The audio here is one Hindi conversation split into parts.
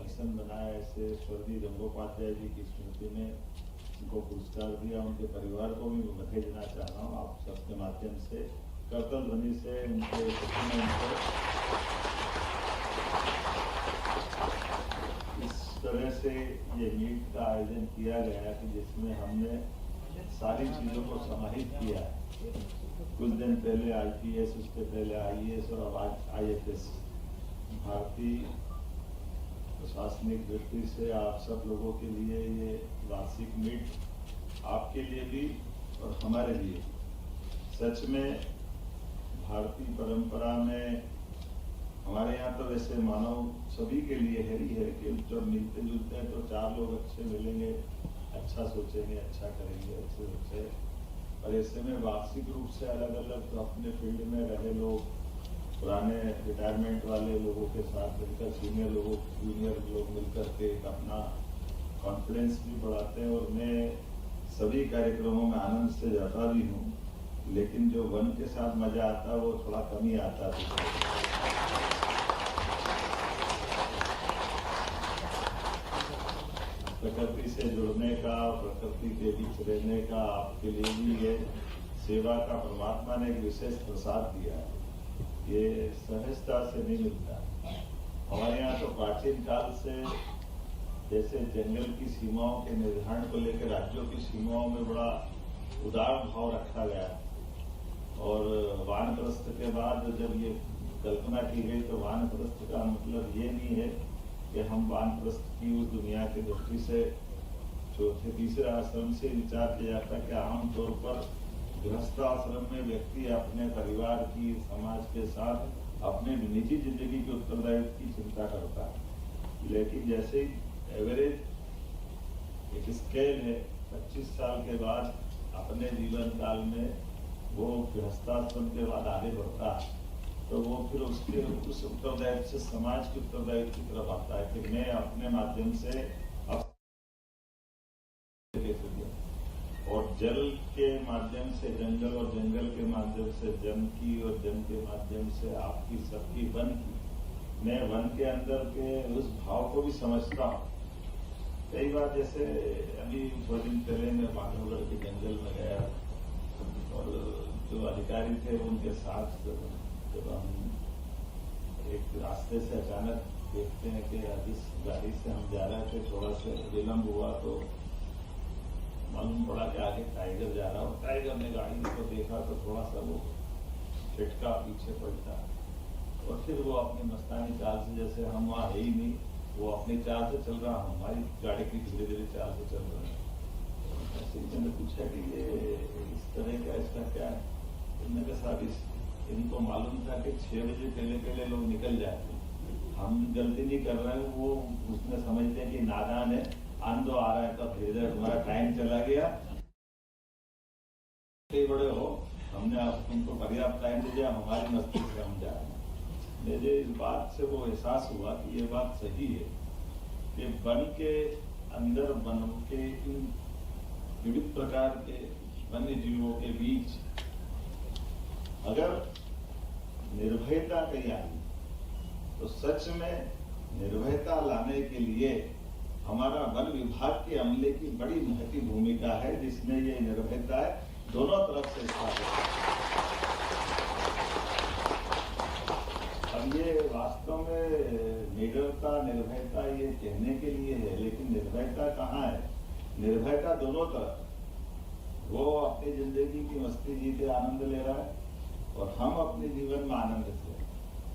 मिशन बनाया, ऐसे स्वर्गीय गंगोपाध्याय जी की स्मृति में उनको पुरस्कार दिया। उनके परिवार को भी मैं बधाई देना चाह रहा हूँ आप सबके माध्यम से। करतल ध्वनि से उनके इस तरह से ये मीट का आयोजन किया गया कि जिसमें हमने सारी चीज़ों को समाहित किया। कुछ दिन पहले IPS, उसके पहले IAS और अब आज IFS। भारतीय प्रशासनिक दृष्टि से आप सब लोगों के लिए ये वार्षिक मीट आपके लिए भी और हमारे लिए सच में भारतीय परंपरा में हमारे यहाँ तो वैसे मानव सभी के लिए है ही है कि जब मिलते जुलते हैं तो चार लोग अच्छे मिलेंगे, अच्छा सोचेंगे, अच्छा करेंगे, अच्छे सोचे। और ऐसे में वार्षिक रूप से अलग अलग तो अपने फील्ड में रहे लोग, पुराने रिटायरमेंट वाले लोगों के साथ मिलकर जूनियर लोग मिलकर के अपना कॉन्फिडेंस भी बढ़ाते हैं। और मैं सभी कार्यक्रमों में आनंद से जाता भी हूँ, लेकिन जो वन के साथ मजा आता है वो थोड़ा कम ही आता है। प्रकृति से जुड़ने का, प्रकृति के बीच रहने का आपके लिए भी ये सेवा का परमात्मा ने एक विशेष प्रसाद दिया है। ये सहजता से नहीं मिलता। हमारे यहाँ तो प्राचीन काल से जैसे जंगल की सीमाओं के निर्धारण को लेकर राज्यों की सीमाओं में बड़ा उदार भाव रखा गया। और वानप्रस्थ के बाद जब ये कल्पना की गई तो वानप्रस्थ का मतलब ये नहीं है कि हम वानप्रस्थ की उस दुनिया की दृष्टि से चौथे तीसरे आश्रम से विचार किया जाता है कि आमतौर पर गृहस्थ आश्रम में व्यक्ति अपने परिवार की, समाज के साथ अपने निजी जिंदगी के उत्तरदायित्व की चिंता करता है। लेकिन जैसे ही एवरेज एक स्केल है, 25 साल के बाद अपने जीवन काल में वो गृहस्थाश्रम के बाद आगे बढ़ता है तो वो फिर उसके उस उत्तरदायित्व से समाज के उत्तरदायित्व की तरफ आता है कि मैं अपने माध्यम से और जल के माध्यम से जंगल और जंगल के माध्यम से जन की और जन के माध्यम से आपकी सबकी वन की। मैं वन के अंदर के उस भाव को भी समझता हूँ। कई बार जैसे अभी थोड़े दिन पहले मैं बांधवगढ़ के जंगल में गया और जो अधिकारी थे उनके साथ जब हम एक रास्ते से अचानक देखते हैं कि जिस गाड़ी से हम जा रहे थे थोड़ा सा विलम्ब हुआ तो मालूम पड़ा कि आगे टाइगर जा रहा और टाइगर ने गाड़ी को देखा तो थोड़ा सा वो छिटका पीछे पलटा और फिर वो अपनी मस्तानी चाल से, जैसे हम वहाँ है ही नहीं, वो अपनी चाल से चल रहा, हमारी गाड़ी की धीरे धीरे चाल से चल रहा है। ऐसे मैंने पूछा कि ये इस तरह का इसका क्या है? तो मैंने कहा साहब इनको मालूम था कि 6 बजे पहले लोग निकल जाते, हम गलती नहीं कर रहे हैं। वो उसमें समझते हैं कि नादान है, आंदो आ रहा है तो धीरे धीरे हमारा टाइम चला गया। बड़े हो, हमने आप तुमको पर्याप्त टाइम दे दिया, हमारी मस्ती से हम जा रहे हैं। मुझे इस बात से वो एहसास हुआ कि ये बात सही है कि वन के अंदर वन के इन विविध प्रकार के वन्य जीवों के बीच अगर निर्भयता कहीं आई तो सच में निर्भयता लाने के लिए हमारा वन विभाग के अमले की बड़ी महत्वपूर्ण भूमिका है, जिसमें ये निर्भयता है दोनों तरफ से स्थापित है। अब ये वास्तव में निडरता, निर्भयता ये कहने के लिए है, लेकिन निर्भयता कहाँ है? निर्भयता दोनों तरफ। वो अपनी जिंदगी की मस्ती जीते आनंद ले रहा है और हम अपने जीवन में आनंद से।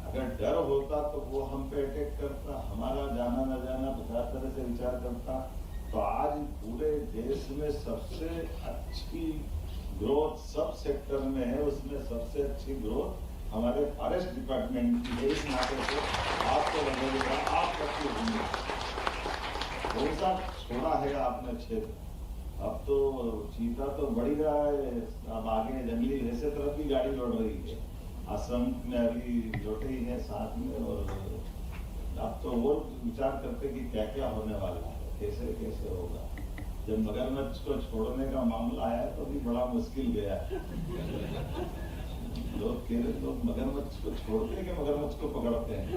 अगर डर होता तो वो हम पे अटैक करता, हमारा जाना न जाना 50 तरह से विचार करता। तो आज पूरे देश में सबसे अच्छी ग्रोथ सब सेक्टर में है, उसमें सबसे अच्छी ग्रोथ हमारे फॉरेस्ट डिपार्टमेंट की है। इस नाते से आपको लगेगा आप सबकी कौन सा छोड़ा है आपने क्षेत्र। अब तो चीता तो बढ़ ही रहा है, अब आगे जंगली भैंसे तरफ भी गाड़ी लौट रही है। असम में अभी लौटे ही है साथ में, और अब तो वो विचार करते कि क्या क्या होने वाला है, कैसे कैसे होगा। जब मगरमच्छ को छोड़ने का मामला आया तो भी बड़ा मुश्किल गया। लोग कह रहे लोग मगरमच्छ को छोड़ते हैं कि मगरमच्छ को पकड़ते हैं।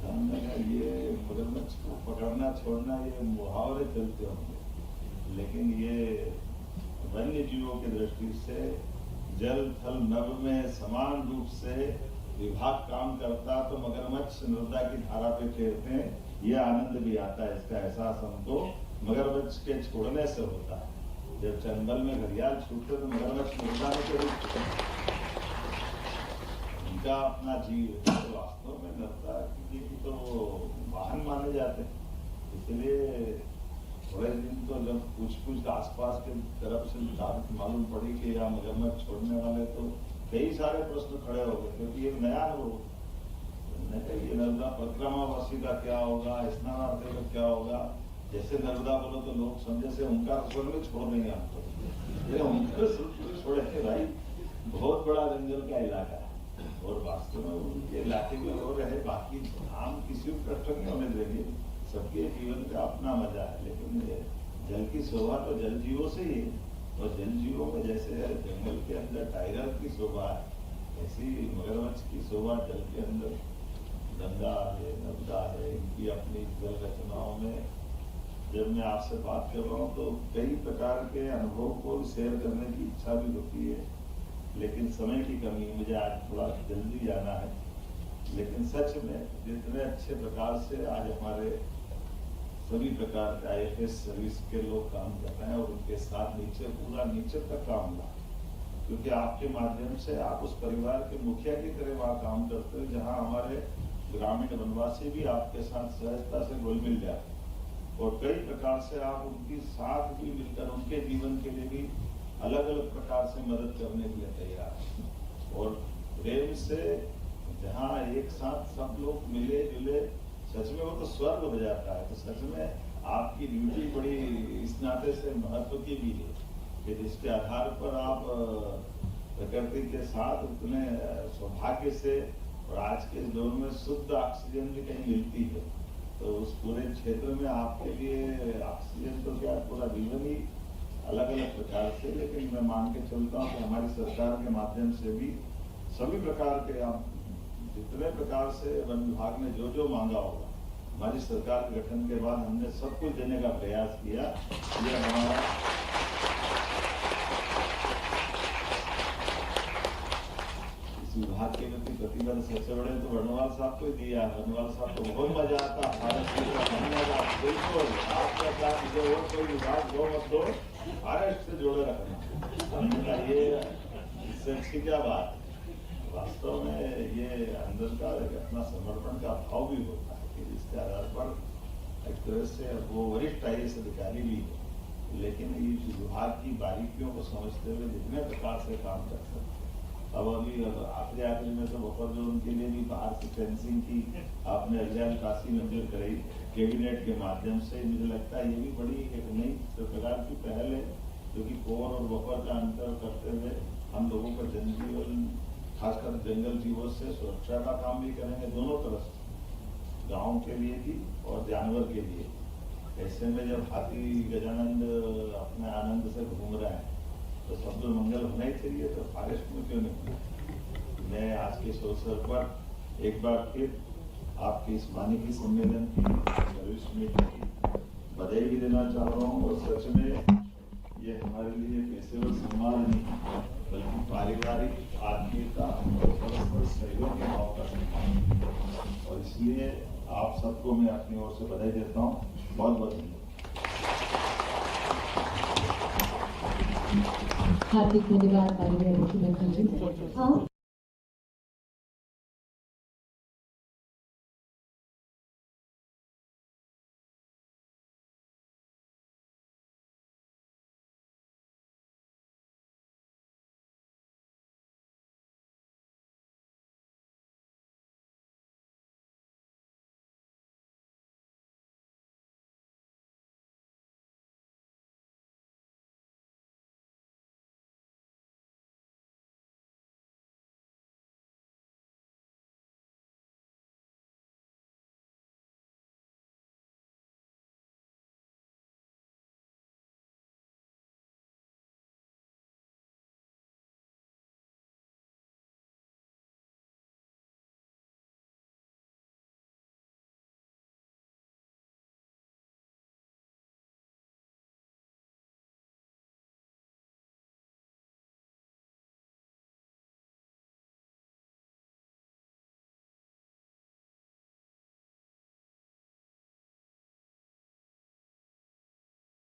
हमने कहा ये मगरमच्छ को पकड़ना छोड़ना ये मुहावरे चलते होंगे, लेकिन ये वन्य जीवों की दृष्टि से जल थल नभ में समान रूप से विभाग काम करता, तो मगरमच्छ नर्मदा की धारा पे तैरते हैं, ये आनंद भी आता है। इसका एहसास हमको मगरमच्छ के छोड़ने से होता है। जब चंबल में घड़ियाल छूटते तो मगरमच्छ नर्मदा में चले, उनका अपना जीव है। तो वास्तव में नर्मदा की तो वाहन माने जाते हैं। इसलिए थोड़े दिन तो जब कुछ आसपास के तरफ से तारीख मालूम पड़ी कि यहाँ मगरमच्छ छोड़ने वाले, तो कई सारे प्रश्न खड़े हो गए, क्योंकि ये नया अनुभव ये नर्मदा परिक्रमावासी का क्या होगा, स्नानार्थी का क्या होगा। जैसे नर्मदा बोलो तो लोग समझे से उनका स्वर्ग में छोड़ देंगे हमको, ये उनको छोड़ेंगे भाई, बहुत बड़ा जंगल का इलाका है और वास्तव में उनके इलाके में हो रहे, बाकी हम किसी को कष्ट नहीं होने देंगे, सबके जीवन का अपना मजा है। लेकिन जल की शोभा तो जल जीवों से ही है, और जल जीवों में जैसे जंगल के अंदर टाइगर की शोभा है, ऐसी मगरमच्छ की शोभा जल के अंदर गंगा है, नर्मदा है, इनकी अपनी जल रचनाओं में। जब मैं आपसे बात कर रहा हूँ तो कई प्रकार के अनुभव को शेयर करने की इच्छा भी होती है, लेकिन समय की कमी, मुझे आज थोड़ा जल्दी जाना है। लेकिन सच में जितने अच्छे प्रकार से आज हमारे सभी प्रकार के IFS सर्विस के लोग काम कर रहे हैं, और उनके साथ नीचे पूरा नीचे तक काम हुआ, क्योंकि आपके माध्यम से आप उस परिवार के मुखिया की तरह वहाँ काम करते हो, जहाँ हमारे ग्रामीण वनवासी भी आपके साथ सहजता से घुल मिल जाते, और कई प्रकार से आप उनके साथ भी मिलकर उनके जीवन के लिए भी अलग अलग प्रकार से मदद करने के लिए तैयार हैं। और प्रेम से जहाँ एक साथ सब लोग मिले जुले, सच में वो तो स्वर्ग हो जाता है। तो सच में आपकी ड्यूटी बड़ी इस नाते से महत्व की भी है कि जिसके आधार पर आप प्रकृति के साथ उतने सौभाग्य से, और आज के दौर में शुद्ध ऑक्सीजन भी कहीं मिलती है, तो उस पूरे क्षेत्र में आपके लिए ऑक्सीजन तो क्या पूरा जीवन ही अलग अलग प्रकार से। लेकिन मैं मान के चलता हूँ कि हमारी सरकार के माध्यम से भी सभी प्रकार के, आप जितने प्रकार से वन विभाग ने जो मांगा होगा, हमारी सरकार के गठन के बाद हमने सब कुछ देने का प्रयास किया। ये हमारा इस विभाग के प्रति प्रतिबद्ध सबसे बड़े तो वर्णवाल साहब को ही दिया। वर्णवाल साहब को बहुत मजा आता, बिल्कुल आपके साथ जो और कोई विभाग दो मत दो, फॉरेस्ट से जोड़े रखना, ये इससे अच्छी क्या बात। वास्तव में ये अंदर का एक अपना समर्पण का भाव भी होता है कि जिसके आधार पर एक तरह से वो वरिष्ठ IAS अधिकारी भी है, लेकिन इस विभाग की बारीकियों को समझते हुए जितने प्रकार से काम कर सकते। अब अभी आखिरी में तो बफर जोन के लिए भी बाहर से फेंसिंग की आपने अभियान काशी मंजूर कराई कैबिनेट के माध्यम से। मुझे लगता है ये भी बड़ी एक नई प्रकार की पहल है, क्योंकि कोर और बफर का अंतर करते हुए हम लोगों का जनजीवन, खासकर जंगल जीवों से सुरक्षा का काम भी करेंगे, दोनों तरफ से, गाँव के लिए भी और जानवर के लिए। ऐसे में जब हाथी गजानंद अपने आनंद से घूम रहे हैं तो सब लोग मंगल होना ही चाहिए, तो फॉरेस्ट में क्यों नहीं। मैं आज के इस अवसर पर एक बार फिर आपके इस वानिकी सम्मेलन की सर्विस मीटिंग की बधाई भी देना चाह रहा हूँ। और सच में ये हमारे लिए पेशेवर सम्मान नहीं, बल्कि पारिवारिक आत्मीयता और परस्पर सहयोग के भाव का सम्मान, और इसलिए आप सबको मैं अपनी ओर से बधाई देता हूँ। बहुत बहुत धन्यवाद। हार्दिक धन्यवाद माननीय मुख्यमंत्री जी।